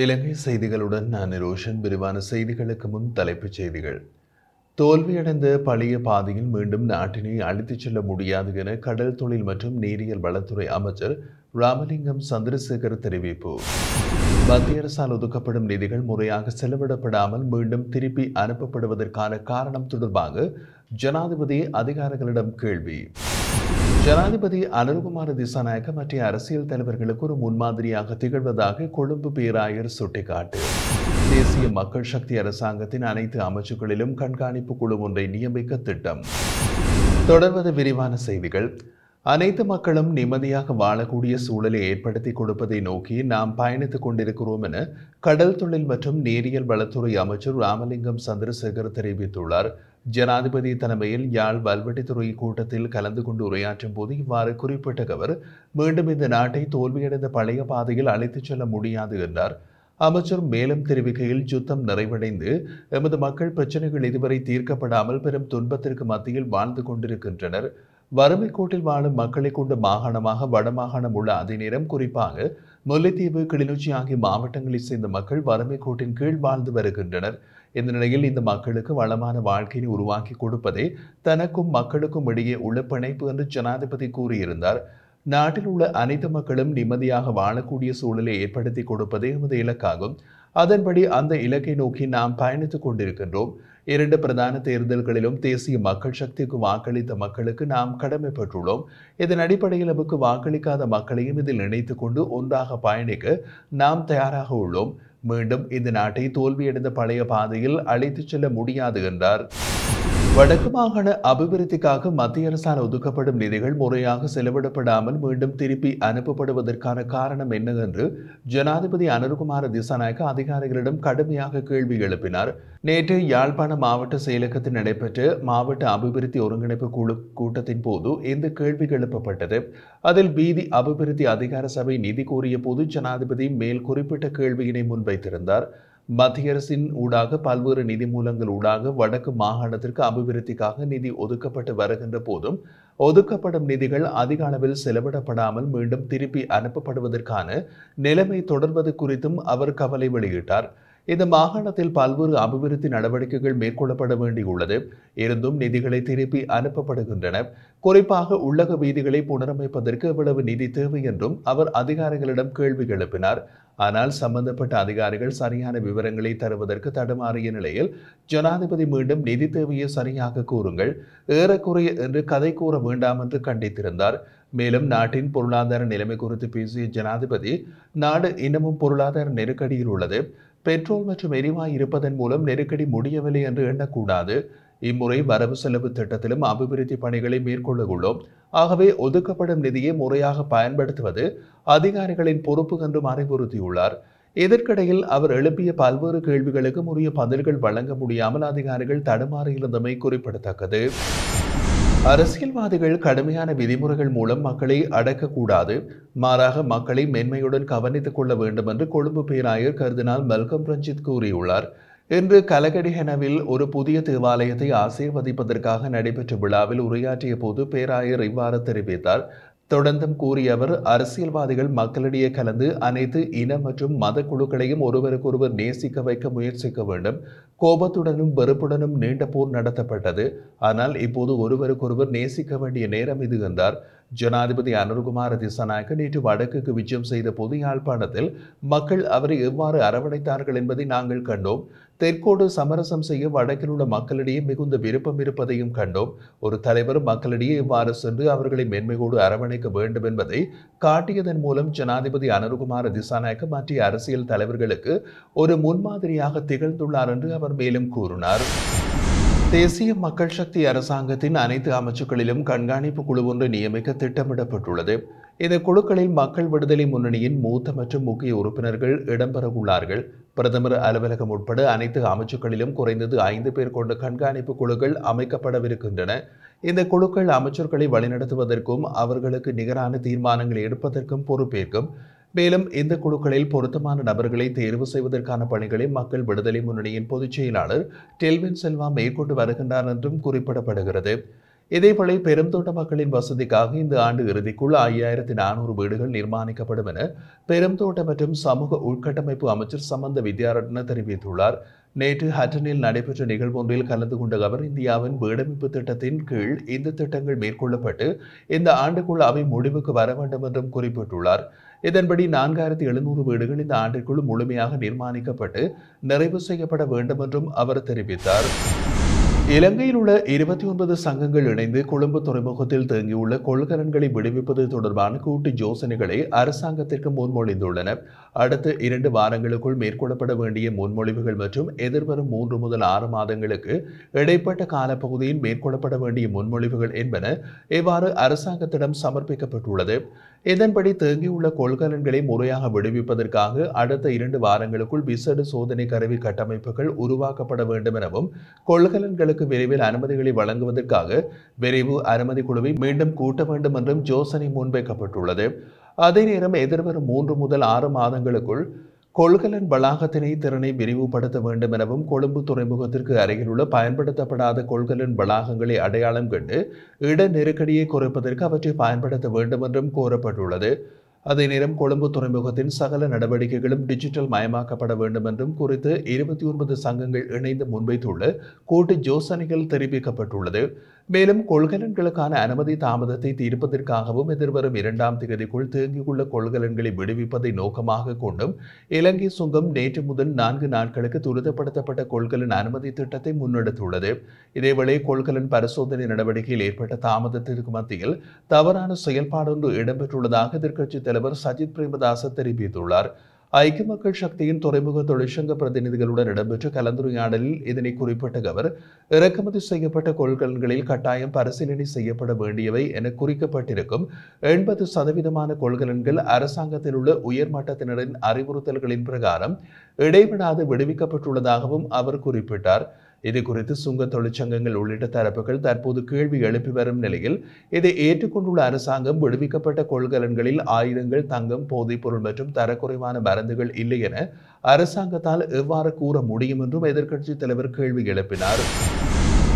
இலங்கை செய்திகளுடன் நான் ரோஷன். விரிவான செய்திகளுக்கு முன் தலைப்புச் செய்திகள். தோல்வியடைந்த பழைய பாதையில் மீண்டும் நாட்டினை அழைத்துச் செல்ல முடியாது என கடல் தொழில் மற்றும் நீரியல் வளத்துறை அமைச்சர் ராமலிங்கம் சந்திரசேகர் தெரிவிப்பு. மத்திய அரசால் ஒதுக்கப்படும் நிதிகள் முறையாக செலவிடப்படாமல் மீண்டும் திருப்பி அனுப்பப்படுவதற்கான காரணம் தொடர்பாக ஜனாதிபதி அதிகாரிகளிடம் கேள்வி. ஜனாதிபதி அனுர்குமார திசாநாயக்க மற்ற அரசியல் தலைவர்களுக்கு ஒரு முன்மாதிரியாக திகழ்வதாக கொழும்பு பேராயர் சுட்டிக்காட்டு. தேசிய மக்கள் சக்தி அரசாங்கத்தின் அனைத்து அமைச்சுகளிலும் கண்காணிப்பு குழு ஒன்றை நியமிக்க திட்டம். தொடர்வது விரிவான செய்திகள். அனைத்து மக்களும் நிம்மதியாக வாழக்கூடிய சூழலை ஏற்படுத்தி கொடுப்பதை நோக்கி நாம் பயணித்துக் கொண்டிருக்கிறோம் என கடல் தொழில் மற்றும் நீரியல் வளத்துறை அமைச்சர் ராமலிங்கம் சந்திரசேகர் தெரிவித்துள்ளார். ஜனாதிபதி தலைமையில் யாழ் வல்வெட்டித்துறை கூட்டத்தில் கலந்து கொண்டு உரையாற்றும் போது இவ்வாறு குறிப்பிட்ட அவர் மீண்டும் இந்த நாட்டை தோல்வியடைந்த பழைய பாதையில் அழைத்துச் செல்ல முடியாது என்றார். அமைச்சர் மேலும் தெரிவிக்கையில், யுத்தம் நிறைவடைந்து எமது மக்கள் பிரச்சனைகள் இதுவரை தீர்க்கப்படாமல் பெரும் துன்பத்திற்கு மத்தியில் வாழ்ந்து கொண்டிருக்கின்றனர். வறுமை கோட்டில் வாழும் மக்களை கொண்ட மாகாணமாக வடமாகாணம் உள்ள அதே நேரம் குறிப்பாக முல்லைத்தீவு, கிளிநொச்சி ஆகிய மாவட்டங்களைச் சேர்ந்த மக்கள் வறுமை கோட்டின் கீழ் வாழ்ந்து வருகின்றனர். இந்த நிலையில் இந்த மக்களுக்கு வளமான வாழ்க்கையை உருவாக்கி கொடுப்பதே தனக்கும் மக்களுக்கும் இடையே உள்ள பிணைப்பு என்று ஜனாதிபதி கூறியிருந்தார். நாட்டில் உள்ள அனைத்து மக்களும் நிம்மதியாக வாழக்கூடிய சூழலை ஏற்படுத்தி கொடுப்பதே எமது இலக்காகும். அதன்படி அந்த இலக்கை நோக்கி நாம் பயணித்துக் கொண்டிருக்கின்றோம். 2 பிரதான தேர்தல்களிலும் தேசிய மக்கள் சக்திக்கு வாக்களித்த மக்களுக்கு நாம் கடமைப்பட்டுள்ளோம். இதன் அடிப்படையில் நமக்கு வாக்களிக்காத மக்களையும் இதில் இணைத்துக் கொண்டு ஒன்றாக பயணிக்க நாம் தயாராக உள்ளோம். மீண்டும் இந்த நாட்டை தோல்வியடைந்த பழைய பாதையில் அழைத்துச் செல்ல முடியாது என்றார். வடக்கு மாகாண அபிவிருத்திக்காக மத்திய அரசால் ஒதுக்கப்படும் நிதிகள் முறையாக செலவிடப்படாமல் மீண்டும் திருப்பி அனுப்பப்படுவதற்கான காரணம் என்ன என்று ஜனாதிபதி அனுர்குமார திசாநாயக்க அதிகாரிகளிடம் கடுமையாக கேள்வி எழுப்பினார். நேற்று யாழ்ப்பாண மாவட்ட செயலகத்தில் நடைபெற்ற மாவட்ட அபிவிருத்தி ஒருங்கிணைப்பு குழு கூட்டத்தின் போது இந்த கேள்வி எழுப்பப்பட்டது. அதில் வீதி அபிவிருத்தி அதிகார சபை நிதி கோரிய போது ஜனாதிபதி மேல் குறிப்பிட்ட கேள்வியினை முன்வைத்திருந்தார். மத்திய அரசின் ஊடாக பல்வேறு நிதி மூலங்கள் ஊடாக வடக்கு மாகாணத்திற்கு அபிவிருத்திக்காக நிதி ஒதுக்கப்பட்டு வருகின்ற போதும் ஒதுக்கப்படும் நிதிகள் அதிக அளவில் செலவிடப்படாமல் மீண்டும் திருப்பி அனுப்பப்படுவதற்கான நிலைமை தொடர்வது குறித்தும் அவர் கவலை வெளியிட்டார். இந்த மாகாணத்தில் பல்வேறு அபிவிருத்தி நடவடிக்கைகள் மேற்கொள்ளப்பட வேண்டியுள்ளது. இருந்தும் நிதிகளை திருப்பி அனுப்பப்படுகின்றன. குறிப்பாக உள்ளக வீதிகளை புனரமைப்பதற்கு எவ்வளவு நிதி தேவை என்றும் அவர் அதிகாரிகளிடம் கேள்வி எழுப்பினார். ஆனால் சம்பந்தப்பட்ட அதிகாரிகள் சரியான விவரங்களை தருவதற்கு தடுமாறிய நிலையில் ஜனாதிபதி மீண்டும் நிதி தேவையை சரியாக கூறுங்கள், ஏறக்குறைய என்று கதை கூற வேண்டாம் என்று கண்டித்திருந்தார். மேலும் நாட்டின் பொருளாதார நிலைமை குறித்து பேசிய ஜனாதிபதி, நாடு இன்னமும் பொருளாதார நெருக்கடியில் உள்ளது. பெட்ரோல் மற்றும் எரிவாயு இருப்பதன் மூலம் நெருக்கடி முடியவில்லை என்று எண்ணக்கூடாது. இம்முறை வரவு செலவு திட்டத்திலும் அபிவிருத்தி பணிகளை மேற்கொள்ள உள்ளோம். ஆகவே ஒதுக்கப்படும் நிதியை முறையாக பயன்படுத்துவது அதிகாரிகளின் பொறுப்பு என்றும் அறிவுறுத்தியுள்ளார். இதற்கிடையில் அவர் எழுப்பிய பல்வேறு கேள்விகளுக்கு உரிய பதில்கள் வழங்க முடியாமல் அதிகாரிகள் தடுமாறியிருந்தமை குறிப்பிடத்தக்கது. அரசியல்வாதிகள் கடுமையான விதிமுறைகள் மூலம் மக்களை அடக்கக்கூடாது, மாறாக மக்களை மென்மையுடன் கவனித்துக் கொள்ள வேண்டும் என்று கொழும்பு பேராயர் கர்தினால் மெல்கம் ரஞ்சித் கூறியுள்ளார். இன்று கலகடிஹெனவில் ஒரு புதிய தேவாலயத்தை ஆசீர்வதிப்பதற்காக நடைபெற்ற விழாவில் உரையாற்றிய போது பேராயர் இவ்வாறு தெரிவித்தார். தொடர்ந்தும் கூறிய அவர், அரசியல்வாதிகள் மக்களிடையே கலந்து அனைத்து இன மற்றும் மத குழுக்களையும் ஒருவருக்கொருவர் நேசிக்க வைக்க முயற்சிக்க வேண்டும். கோபத்துடனும் வெறுப்புடனும் நீண்ட போர் நடத்தப்பட்டது. ஆனால் இப்போது ஒருவருக்கொருவர் நேசிக்க வேண்டிய நேரம் இது என்றார். ஜனாதிபதி அனுர்குமார திசாநாயக்க நேற்று வடக்குக்கு விஜயம் செய்த போது யாழ்ப்பாணத்தில் மக்கள் அவரை எவ்வாறு அரவணைத்தார்கள் என்பதை நாங்கள் கண்டோம். தெற்கோடு சமரசம் செய்ய வடக்கில் உள்ள மக்களிடையே மிகுந்த விருப்பம் இருப்பதையும் கண்டோம். ஒரு தலைவர் மக்களிடையே இவ்வாறு சென்று அவர்களை மென்மையோடு அரவணைக்க வேண்டும் என்பதை காட்டியதன் மூலம் ஜனாதிபதி அனுர்குமார திசாநாயக்க மற்ற அரசியல் தலைவர்களுக்கு ஒரு முன்மாதிரியாக திகழ்ந்துள்ளார் என்று அவர் மேலும் கூறினார். தேசிய மக்கள் சக்தி அரசாங்கத்தின் அனைத்து அமைச்சுக்களிலும் கண்காணிப்பு குழு ஒன்று நியமிக்க திட்டமிடப்பட்டுள்ளது. இந்த குழுக்களில் மக்கள் விடுதலை முன்னணியின் மூத்த மற்றும் முக்கிய உறுப்பினர்கள் இடம்பெறவுள்ளார்கள். பிரதமர் அலுவலகம் உட்பட அனைத்து அமைச்சுக்களிலும் குறைந்தது 5 பேர் கொண்ட கண்காணிப்பு குழுக்கள் அமைக்கப்படவிருக்கின்றன. இந்த குழுக்கள் அமைச்சர்களை வழிநடத்துவதற்கும் அவர்களுக்கு நிகரான தீர்மானங்களை எடுப்பதற்கும் பொறுப்பேற்கும். மேலும் இந்த குழுக்களில் பொருத்தமான நபர்களை தேர்வு செய்வதற்கான பணிகளை மக்கள் விடுதலை முன்னணியின் பொதுச் செயலாளர் டெல்வின் செல்வா மேற்கொண்டு வருகின்றார் என்றும் குறிப்பிடப்படுகிறது. இதேவேளை பெருந்தோட்ட மக்களின் வசதிக்காக இந்த ஆண்டு இறுதிக்குள் 5400 வீடுகள் நிர்மாணிக்கப்படும் என பெருந்தோட்ட மற்றும் சமூக உள்கட்டமைப்பு அமைச்சர் சமந்த வித்யாரட்ன தெரிவித்துள்ளார். நேற்று ஹட்டனில் நடைபெற்ற நிகழ்வொன்றில் கலந்து கொண்ட அவர் இந்தியாவின் வீடமைப்பு திட்டத்தின் கீழ் இந்த திட்டங்கள் மேற்கொள்ளப்பட்டு இந்த ஆண்டுக்குள் அவை முடிவுக்கு வர வேண்டும் என்றும் குறிப்பிட்டுள்ளார். இதன்படி 4700 வீடுகள் இந்த ஆண்டிற்குள் முழுமையாக நிர்மாணிக்கப்பட்டு நிறைவு செய்யப்பட வேண்டும் என்றும் அவர் தெரிவித்தார். இலங்கையில் உள்ள 29 சங்கங்கள் இணைந்து கொழும்பு துறைமுகத்தில் தேங்கியுள்ள கொள்கலன்களை விடுவிப்பது தொடர்பான கூட்டு யோசனைகளை அரசாங்கத்திற்கு முன்மொழிந்துள்ளன. அடுத்த 2 வாரங்களுக்குள் மேற்கொள்ளப்பட வேண்டிய முன்மொழிவுகள் மற்றும் எதிர்வரும் 3 முதல் 6 மாதங்களுக்கு இடைப்பட்ட காலப்பகுதியில் மேற்கொள்ளப்பட வேண்டிய முன்மொழிவுகள் என்பன இவ்வாறு அரசாங்கத்திடம் சமர்ப்பிக்கப்பட்டுள்ளது. இதன்படி தேங்கியுள்ள கொள்கலன்களை முறையாக விடுவிப்பதற்காக அடுத்த 2 வாரங்களுக்குள் விசேட சோதனை கருவி கட்டமைப்புகள் உருவாக்கப்பட வேண்டும் எனவும் கொள்கலன்களுக்கு விரைவில் அனுமதிகளை வழங்குவதற்காக விரைவு அனுமதி குழுவை மீண்டும் கூட்ட வேண்டும் என்றும் யோசனை முன்வைக்கப்பட்டுள்ளது. அதே நேரம் எதிர்வரும் 3 முதல் 6 மாதங்களுக்குள் கொள்கலன் வளாகத்தினை திறனை விரிவுபடுத்த வேண்டும் எனவும் கொழும்பு துறைமுகத்திற்கு அருகிலுள்ள பயன்படுத்தப்படாத கொள்கலன் வளாகங்களை அடையாளம் கண்டு இட நெருக்கடியை குறைப்பதற்கு அவற்றை பயன்படுத்த வேண்டும் என்றும் கோரப்பட்டுள்ளது. அதே நேரம் கொழும்பு துறைமுகத்தின் சகல நடவடிக்கைகளும் டிஜிட்டல் மயமாக்கப்பட வேண்டும் என்றும் குறித்து 29 சங்கங்கள் இணைந்து முன்வைத்துள்ள கூட்டு யோசனைகள் தெரிவிக்கப்பட்டுள்ளது. மேலும் கொள்கலன்களுக்கான அனுமதி தாமதத்தை தீர்ப்பதற்காகவும் எதிர்வரும் 2ஆம் தேதிக்குள் தேங்கியுள்ள கொள்கலன்களை விடுவிப்பதை நோக்கமாக கொண்டும் இலங்கை சுங்கம் நேற்று முதல் 4 நாட்களுக்கு துரிதப்படுத்தப்பட்ட கொள்கலன் அனுமதி திட்டத்தை முன்னெடுத்துள்ளது. இதேவேளை கொள்கலன் பரிசோதனை நடவடிக்கையில் ஏற்பட்ட தாமதத்திற்கு மத்தியில் தவறான செயல்பாடொன்று இடம்பெற்றுள்ளதாக எதிர்க்கட்சித் தலைவர் சஜித் பிரேமதாச தெரிவித்துள்ளார். ஐக்கிய மக்கள் சக்தியின் துறைமுக தொழிற்சங்க பிரதிநிதிகளுடன் இடம்பெற்ற கலந்துரையாடலில் இதனை குறிப்பிட்ட அவர், இறக்குமதி செய்யப்பட்ட கொள்கலன்களில் கட்டாயம் பரிசீலனை செய்யப்பட வேண்டியவை என குறிக்கப்பட்டிருக்கும் 80% கொள்கலன்கள் அரசாங்கத்தில் உள்ள உயர்மட்டத்தினரின் அறிவுறுத்தல்களின் பிரகாரம் இடைவிடாது விடுவிக்கப்பட்டுள்ளதாகவும் அவர் குறிப்பிட்டார். இது குறித்து சுங்க தொழிற்சங்கங்கள் உள்ளிட்ட தரப்புகள் தற்போது கேள்வி எழுப்பி வரும் நிலையில் இதை ஏற்றுக்கொண்டுள்ள அரசாங்கம் விடுவிக்கப்பட்ட கொள்கலன்களில் ஆயுதங்கள், தங்கம், போதைப்பொருள் மற்றும் தரக்குறைவான மருந்துகள் இல்லை என அரசாங்கத்தால் எவ்வாறு கூற முடியும் என்றும் எதிர்க்கட்சித் தலைவர் கேள்வி எழுப்பினார்.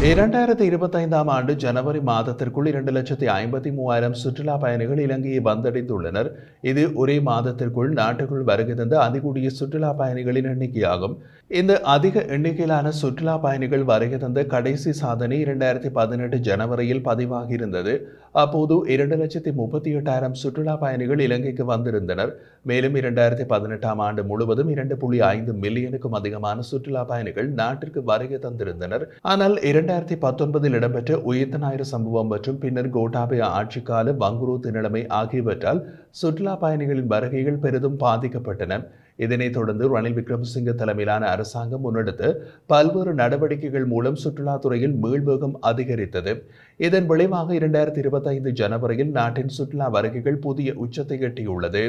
2025ஆம் ஆண்டு ஜனவரி மாதத்திற்குள் 2,53,000 சுற்றுலா பயணிகள் இலங்கையை வந்தடைந்துள்ளனர். இது ஒரே மாதத்திற்குள் நாட்டுக்குள் வருகை தந்த அதிகூடிய சுற்றுலா பயணிகளின் எண்ணிக்கையாகும். இந்த அதிக எண்ணிக்கையிலான சுற்றுலா பயணிகள் வருகை தந்த கடைசி சாதனை 2018 ஜனவரியில் பதிவாகியிருந்தது. அப்போது 2,38,000 சுற்றுலா பயணிகள் இலங்கைக்கு வந்திருந்தனர். மேலும் 2018ஆம் ஆண்டு முழுவதும் 2.5 மில்லியனுக்கும் அதிகமான சுற்றுலா பயணிகள் நாட்டிற்கு வருகை தந்திருந்தனர். ஆனால் 2019இல் இடம்பெற்ற உயிர்த்த ஞாயிறு சம்பவம் மற்றும் பின்னர் கோட்டாபய ஆட்சிக்கால வங்குரோத்து நிலைமை ஆகியவற்றால் சுற்றுலா பயணிகளின் வருகைகள் பெரிதும் பாதிக்கப்பட்டன. இதனைத் தொடர்ந்து ரணில் விக்ரமசிங்க தலைமையிலான அரசாங்கம் முன்னெடுத்த பல்வேறு நடவடிக்கைகள் மூலம் சுற்றுலாத்துறையில் மீள்வேகம் அதிகரித்தது. இதன் விளைவாக 2025 ஜனவரியில் நாட்டின் சுற்றுலா வருகைகள் புதிய உச்சத்தை எட்டியுள்ளது.